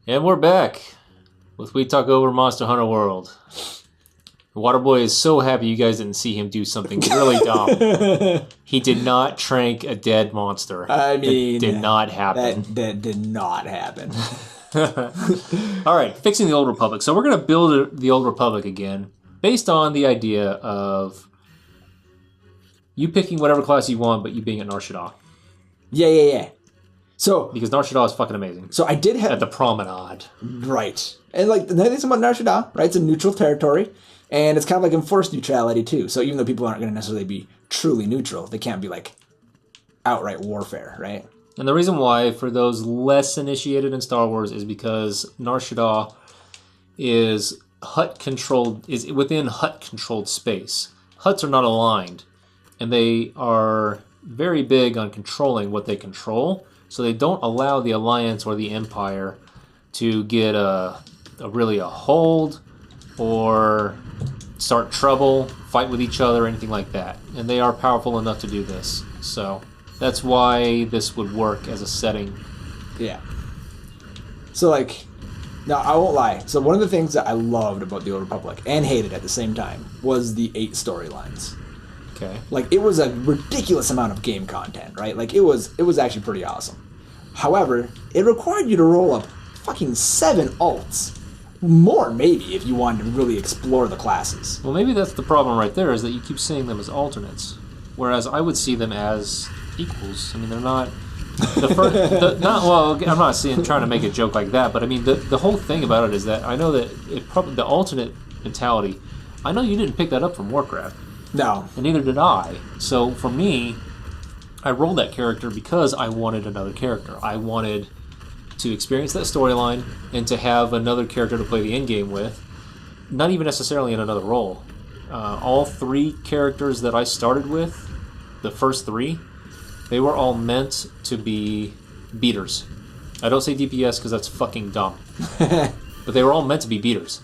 And we're back with We Talk Over Monster Hunter World. Waterboy is so happy you guys didn't see him do something really dumb. He did not trank a dead monster. I mean, it did not happen. That did not happen. All right, fixing the Old Republic. So we're going to build the Old Republic again based on the idea of you picking whatever class you want, but you being at Nar Shaddaa. Yeah. So because Nar Shaddaa is fucking amazing. So I did have at the promenade, right? And like the nice thing about Nar Shaddaa, right? It's a neutral territory, and it's kind of like enforced neutrality too. So even though people aren't going to necessarily be truly neutral, they can't be like outright warfare, right? And the reason why, for those less initiated in Star Wars, is because Nar Shaddaa is is within Hutt-controlled space. Hutts are not aligned, and they are very big on controlling what they control. So they don't allow the Alliance or the Empire to get a hold or start trouble, fight with each other, anything like that. And they are powerful enough to do this. So that's why this would work as a setting. Yeah. So like, now I won't lie. So one of the things that I loved about the Old Republic and hated at the same time was the 8 storylines. Okay. Like, it was a ridiculous amount of game content, right? Like, it was actually pretty awesome. However, it required you to roll up fucking 7 alts. More, maybe, if you wanted to really explore the classes. Well, maybe that's the problem right there, is that you keep seeing them as alternates. Whereas I would see them as equals. I mean, they're not... I'm not trying to make a joke like that, but I mean, the whole thing about it is that I know that the alternate mentality, I know you didn't pick that up from Warcraft. No. And neither did I. So for me, I rolled that character because I wanted another character. I wanted to experience that storyline and to have another character to play the endgame with, not even necessarily in another role. All 3 characters that I started with, the first 3, they were all meant to be beaters. I don't say DPS because that's fucking dumb. But they were all meant to be beaters.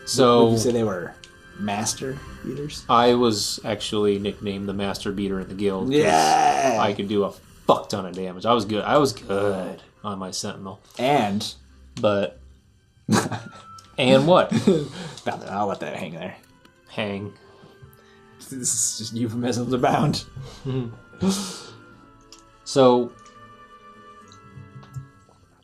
So would you say they were master beaters? I was actually nicknamed the master beater in the guild. Yeah! I could do a fuck ton of damage. I was good on my Sentinel. But... and what? Nothing. I'll let that hang there. Hang. This is just euphemisms abound. So...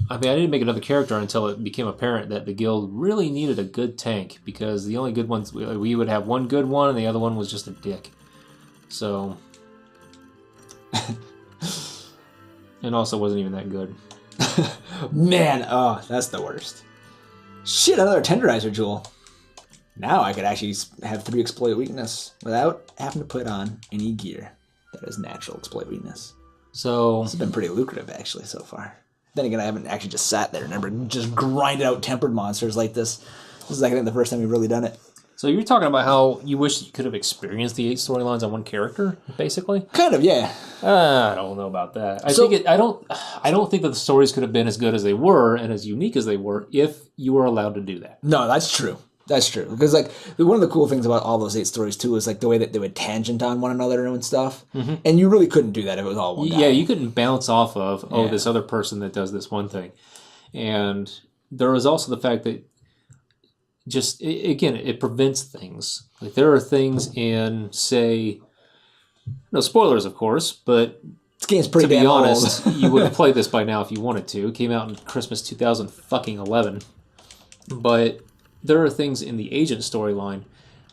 I mean, I didn't make another character until it became apparent that the guild really needed a good tank, because the only good ones, we would have one good one and the other one was just a dick. So... and also wasn't even that good. Man, oh, that's the worst. Shit, another tenderizer jewel. Now I could actually have 3 exploit weakness without having to put on any gear. That is natural exploit weakness. So... This has been pretty lucrative, actually, so far. Then again, I haven't actually just sat there and never just grinded out tempered monsters like this. This is, I think, the first time we've really done it. So you're talking about how you wish you could have experienced the 8 storylines on one character, basically? Kind of, yeah. I don't know about that. I don't think that the stories could have been as good as they were and as unique as they were if you were allowed to do that. No, that's true. That's true. Because, like, one of the cool things about all those 8 stories, too, is, like, the way that they would tangent on one another and stuff. Mm-hmm. And you really couldn't do that if it was all one guy. Yeah, you couldn't bounce off of, this other person that does this one thing. And there was also the fact that it prevents things. Like, there are things in, say... No spoilers, of course, but... This game's pretty damn old. To be honest, you would have played this by now if you wanted to. It came out in Christmas 2011. But... there are things in the agent storyline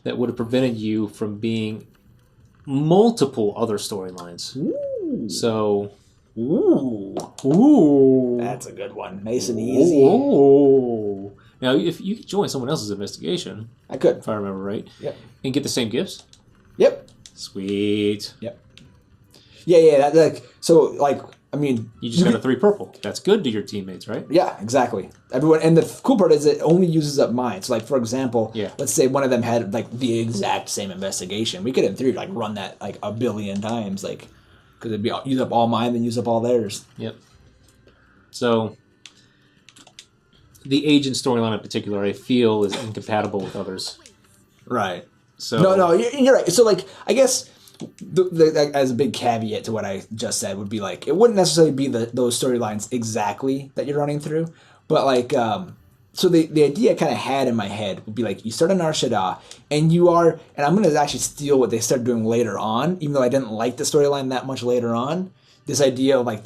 that would have prevented you from being multiple other storylines. Ooh. So, that's a good one. Nice and easy. Ooh. Now, if you could join someone else's investigation, I could, if I remember right. Yep. And get the same gifts. Yep. Sweet. Yep. Yeah. I mean, you just got a 3 purple. That's good to your teammates, right? Yeah, exactly. Everyone, and the cool part is it only uses up mine. So, like, for example, let's say one of them had like the exact same investigation. We could, in theory, like run that like a billion times, like, because it'd be use up all mine, then use up all theirs. Yep. So, the agent storyline in particular, I feel, is incompatible with others. Right. So no, you're right. So, like, I guess. As a big caveat to what I just said would be like, it wouldn't necessarily be those storylines exactly that you're running through, But like, so the idea I kind of had in my head would be like, you start on Nar Shaddaa, and you are, and I'm going to actually steal what they started doing later on, even though I didn't like the storyline that much later on. This idea of like,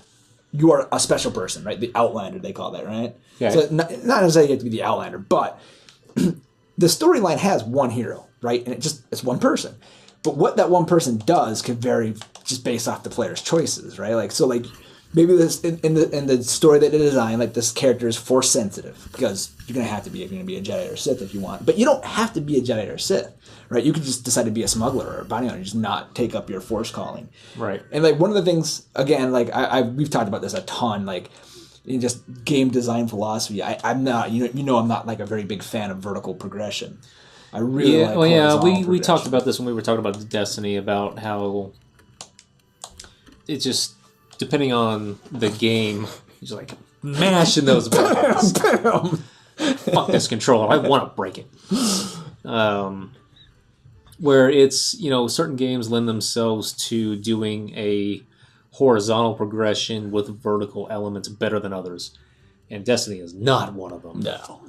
you are a special person, right? The Outlander, they call that, right? Yeah. So not necessarily you have to be the Outlander, but the storyline has one hero, right? And it's one person. But what that one person does can vary just based off the player's choices, right? Like, so like, maybe this in the story that they designed, like this character is force sensitive because you're gonna have to be if you're gonna be a Jedi or Sith if you want. But you don't have to be a Jedi or Sith, right? You could just decide to be a smuggler or a bounty hunter, just not take up your force calling, right? And like one of the things, again, like we've talked about this a ton, like in just game design philosophy. I'm not, I'm not like a very big fan of vertical progression. I really like horizontal we talked about this when we were talking about Destiny, about how it just, depending on the game, you're like mashing those buttons. Fuck this controller, I want to break it. Where it's, certain games lend themselves to doing a horizontal progression with vertical elements better than others. And Destiny is not one of them. No.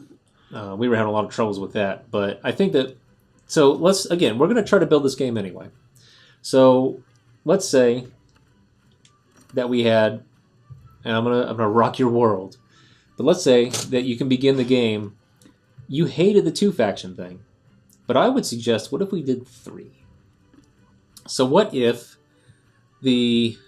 We were having a lot of troubles with that. But I think that, so we're going to try to build this game anyway. So let's say that we had, and I'm gonna rock your world, but let's say that you can begin the game. You hated the 2-faction thing, but I would suggest, what if we did 3? So what if the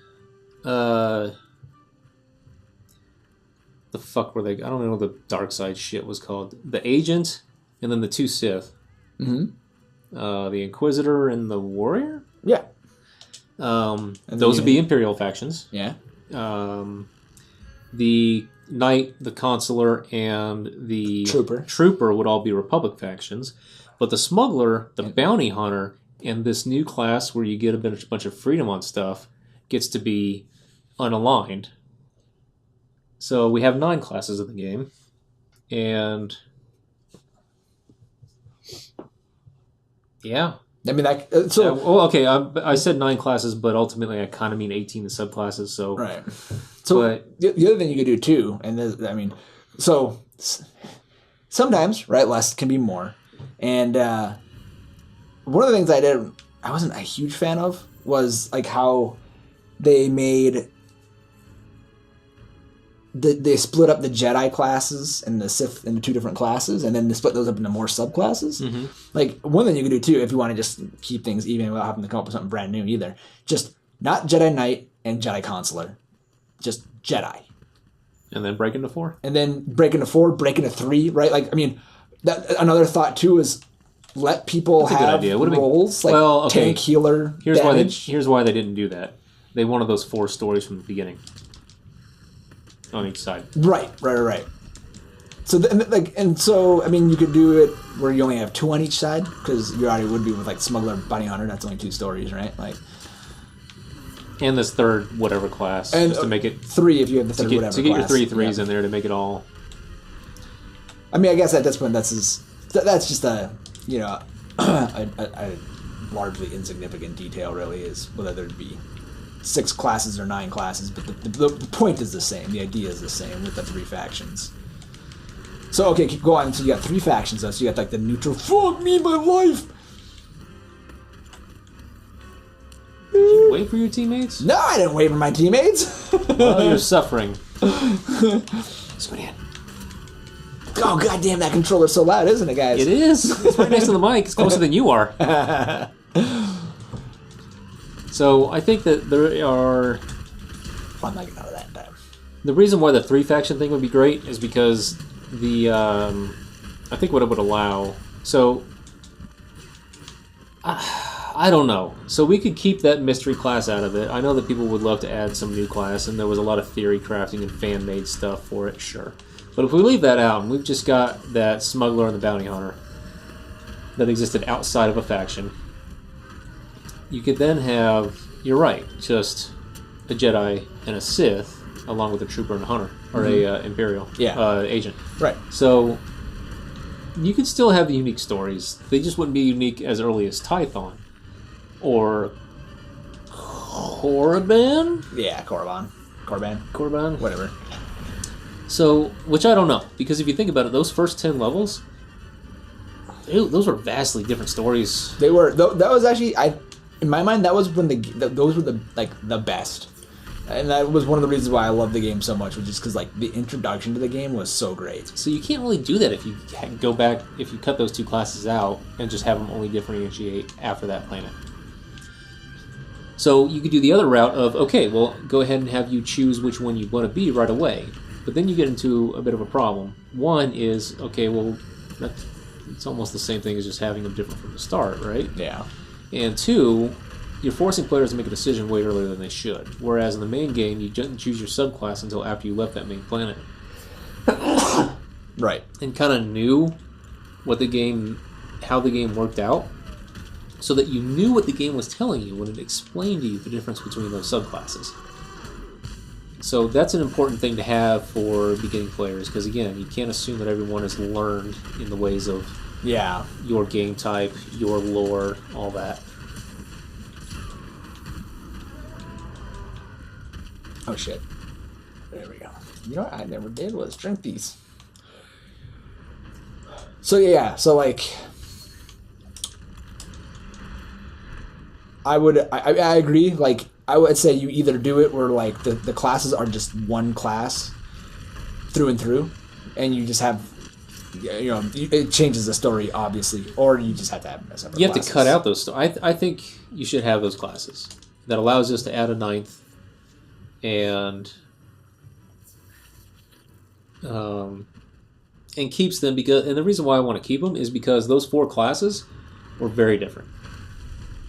fuck were they? I don't know what the dark side shit was called. The Agent, and then the 2 Sith. Mm-hmm. The Inquisitor and the Warrior. Yeah. Those would be Imperial factions. Yeah. The Knight, the Consular, and the Trooper would all be Republic factions. But the Smuggler, the Bounty Hunter, and this new class where you get a bunch of freedom on stuff gets to be unaligned. So we have 9 classes of the game. And yeah. I mean, okay. I said 9 classes, but ultimately I kind of mean 18 the subclasses. So right. So the other thing you could do too, and so sometimes, right, less can be more. And one of the things I wasn't a huge fan of was like how they made they split up the Jedi classes and the Sith into 2 different classes, and then they split those up into more subclasses. Mm-hmm. Like, one thing you could do, too, if you want to just keep things even without having to come up with something brand new either, just not Jedi Knight and Jedi Consular. Just Jedi. And then break into 4? And then break into 4, break into 3, right? Like, I mean, another thought, too, is let people have roles, like tank, healer, Here's why they didn't do that. They wanted those 4 stories from the beginning. On each side. Right. So, I mean, you could do it where you only have 2 on each side, because you already would be with, like, Smuggler, Bounty Hunter, that's only 2 stories, right? Like, and this third whatever class, and just to make it 3 if you have the third whatever class. To get your 3 threes in there to make it all. I mean, I guess at this point that's just a largely insignificant detail, really, is whether there'd be 6 classes or 9 classes, but the point is the same. The idea is the same with the 3 factions. So, okay, go on. So you got 3 factions, though. So you got, like, the neutral, fuck me, my life! Did you wait for your teammates? No, I didn't wait for my teammates. Well, you're suffering. Let's go in. Oh, goddamn, that controller's so loud, isn't it, guys? It is. It's right next to the mic. It's closer than you are. So I think that there are. I'm not getting out of that time. The reason why the 3 faction thing would be great is because I think what it would allow. So I don't know. So we could keep that mystery class out of it. I know that people would love to add some new class, and there was a lot of theory crafting and fan made stuff for it. Sure, but if we leave that out and we've just got that Smuggler and the Bounty Hunter that existed outside of a faction. You could then have, you're right, just a Jedi and a Sith, along with a Trooper and a Hunter, or a Imperial agent. Right. So you could still have the unique stories. They just wouldn't be unique as early as Tython. Or Korriban? Yeah, Korriban. Whatever. So, which I don't know, because if you think about it, those first 10 levels, those were vastly different stories. They were. That was actually, in my mind, that was when those were the best. And that was one of the reasons why I love the game so much, which is because the introduction to the game was so great. So you can't really do that if you go back, if you cut those two classes out and just have them only differentiate after that planet. So you could do the other route of, okay, well, go ahead and have you choose which one you want to be right away. But then you get into a bit of a problem. One is, okay, well, it's almost the same thing as just having them different from the start, right? Yeah. And two, you're forcing players to make a decision way earlier than they should. Whereas in the main game, you didn't choose your subclass until after you left that main planet. Right. And kind of knew how the game worked out, so that you knew what the game was telling you when it explained to you the difference between those subclasses. So that's an important thing to have for beginning players, because again, you can't assume that everyone has learned in the ways of your game type, your lore, all that. Oh shit. There we go. You know what I never did was drink these. So yeah, so I agree. I would say you either do it where the classes are just one class through and through, and you just have, it changes the story obviously, or you just have to have separate. You have to cut out those. I think you should have those classes. That allows us to add a ninth, and keeps them and the reason why I want to keep them is because those 4 classes were very different.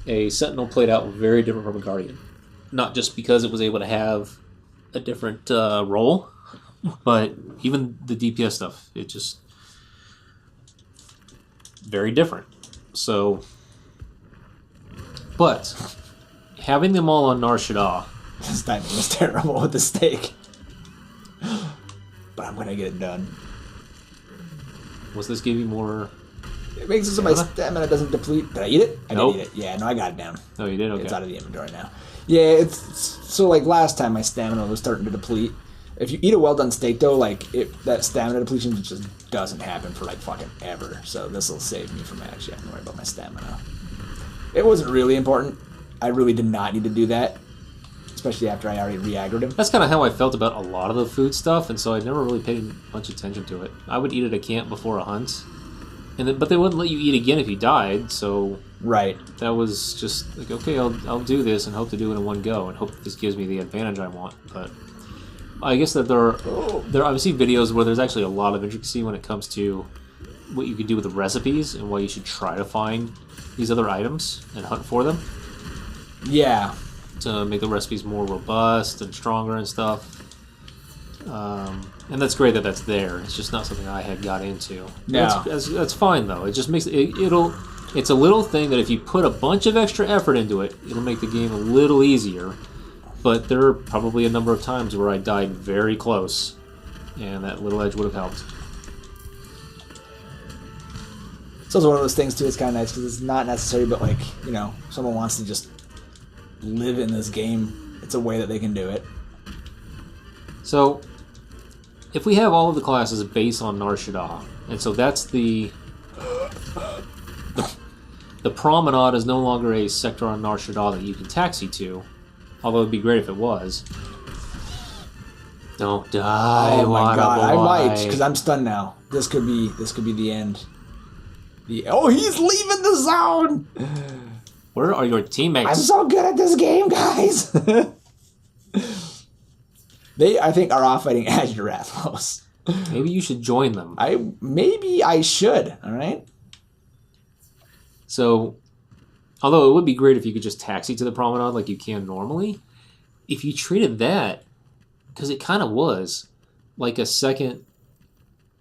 A Sentinel played out very different from a Guardian. Not just because it was able to have a different role, but even the DPS stuff, it just very different. So, but having them all on Nar Shaddaa, this timing was terrible with the steak, but I'm gonna get it done. Was this give you more? It makes it so my stamina doesn't deplete. Did I eat it? I did eat it. Yeah, no, I got it down. Oh, you did? Okay. It's out of the inventory now. Yeah, it's so last time my stamina was starting to deplete. If you eat a well done steak though, that stamina depletion just doesn't happen for fucking ever. So this will save me from actually having to worry about my stamina. It wasn't really important. I really did not need to do that, especially after I already re-aggroed him. That's kind of how I felt about a lot of the food stuff, and so I never really paid much attention to it. I would eat at a camp before a hunt, but they wouldn't let you eat again if you died. So right, that was just okay, I'll do this and hope to do it in one go, and hope that this gives me the advantage I want. But I guess that there I've seen videos where there's actually a lot of intricacy when it comes to what you can do with the recipes and why you should try to find these other items and hunt for them. Yeah. To make the recipes more robust and stronger and stuff. And that's great that that's there. It's just not something I had got into. Yeah. That's fine, though. It just makes it's a little thing that if you put a bunch of extra effort into it, it'll make the game a little easier. But there are probably a number of times where I died very close, and that little edge would have helped. It's also one of those things, too, it's kind of nice because it's not necessary, but, someone wants to just live in this game, it's a way that they can do it. So, if we have all of the classes based on Nar Shaddaa, and so that's the promenade is no longer a sector on Nar Shaddaa that you can taxi to, although it'd be great if it was. Don't die. Oh my god, I might, because I'm stunned now. This could be the end. He's leaving the zone! Where are your teammates? I'm so good at this game, guys! They, I think, are off fighting Azurathos. Maybe you should join them. Maybe I should, alright? So, although it would be great if you could just taxi to the promenade like you can normally, if you treated that, because it kind of was, like a second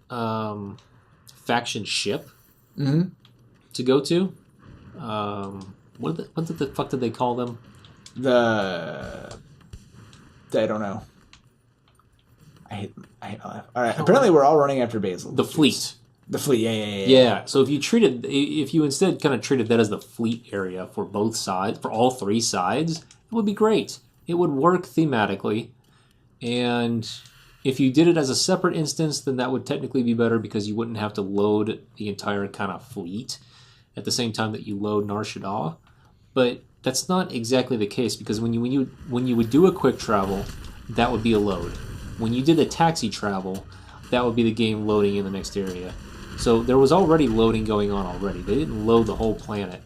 faction ship to go to. What the fuck did they call them? I don't know. I hate all right, apparently we're all running after Basil. The fleet. The fleet, yeah. Yeah, so if you instead kind of treated that as the fleet area for both sides, for all 3 sides, it would be great. It would work thematically, and If you did it as a separate instance, then that would technically be better because you wouldn't have to load the entire kind of fleet at the same time that you load Nar Shaddaa. But that's not exactly the case because when you would do a quick travel, that would be a load. When you did a taxi travel, that would be the game loading in the next area. So there was already loading going on already. They didn't load the whole planet.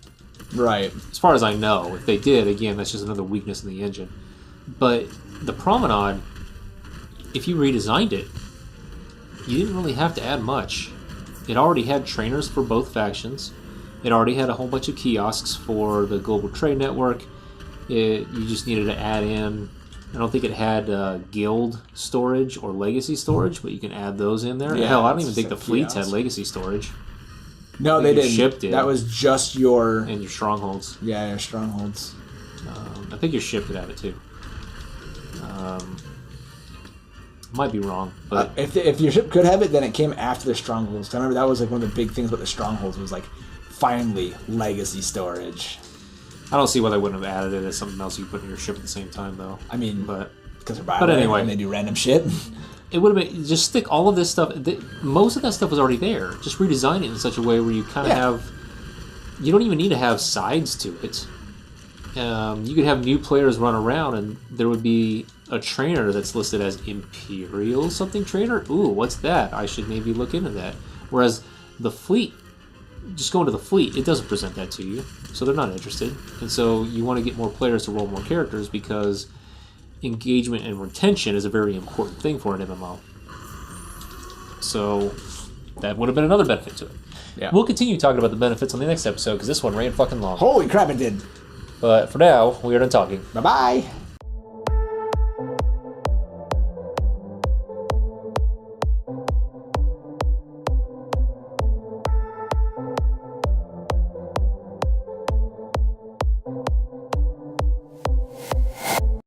Right. As far as I know. If they did, again, that's just another weakness in the engine. But the Promenade, if you redesigned it, you didn't really have to add much. It already had trainers for both factions. It already had a whole bunch of kiosks for the global trade network. You just needed to add in... I don't think it had guild storage or legacy storage, but you can add those in there. Yeah, hell, I don't even think the fleets had legacy storage. No, they didn't. Ship did. That was just your... And your strongholds. Yeah, your strongholds. I think your ship could have it too. Might be wrong, but if your ship could have it, then it came after the strongholds. I remember that was like one of the big things about the strongholds was like finally legacy storage. I don't see why they wouldn't have added it as something else you put in your ship at the same time, though. I mean, but because they're Bioware anyway, and they do random shit. It would have been just stick all of this stuff. Most of that stuff was already there. Just redesign it in such a way where you kind of have. You don't even need to have sides to it. You could have new players run around, and there would be a trainer that's listed as Imperial something trainer. Ooh, what's that? I should maybe look into that. Whereas the fleet, just going to the fleet, it doesn't present that to you, so they're not interested. And so you want to get more players to roll more characters because engagement and retention is a very important thing for an MMO. So that would have been another benefit to it. Yeah. We'll continue talking about the benefits on the next episode because this one ran fucking long. Holy crap, it did. But for now, we are done talking. Bye-bye.